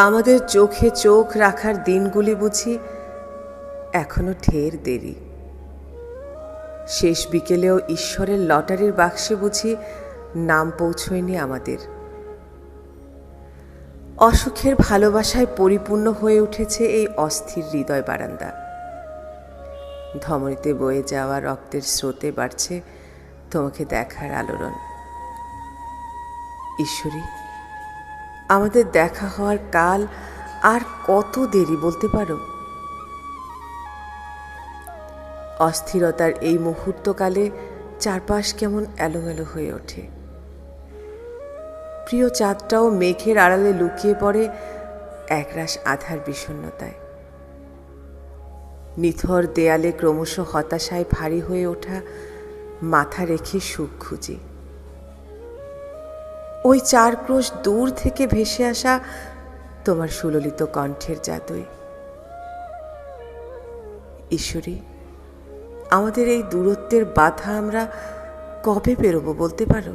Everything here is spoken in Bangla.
আমাদের চোখে চোখ রাখার দিনগুলি বুঝি এখনো ঢের দেরি। শেষ বিকেলেও ঈশ্বরের লটারির বাক্সে বুঝি নাম পৌঁছয়নি আমাদের। অসুখের ভালোবাসায় পরিপূর্ণ হয়ে উঠেছে এই অস্থির হৃদয় বারান্দা। ধমনীতে বয়ে যাওয়া রক্তের স্রোতে বাড়ছে তোমাকে দেখার আলোড়ন। ঈশ্বরী, আমাদের দেখা হওয়ার কাল আর কত দেরি বলতে পারো? অস্থিরতার এই মুহূর্তকালে চারপাশ কেমন এলোমেলো হয়ে ওঠে। প্রিয় চাঁদটাও মেঘের আড়ালে লুকিয়ে পড়ে একরাশ আধার বিষণ্ণতায়। নিথর দেয়ালে ক্রমশ হতাশায় ভারী হয়ে ওঠা মাথা রেখে সুখ খুঁজি। ওই 4 ক্রোশ দূর থেকে ভেসে আসা তোমার সুললিত কণ্ঠের জাদুই। ঈশ্বরী, আমাদের এই দূরত্বের বাধা আমরা কবে পেরোবো বলতে পারো?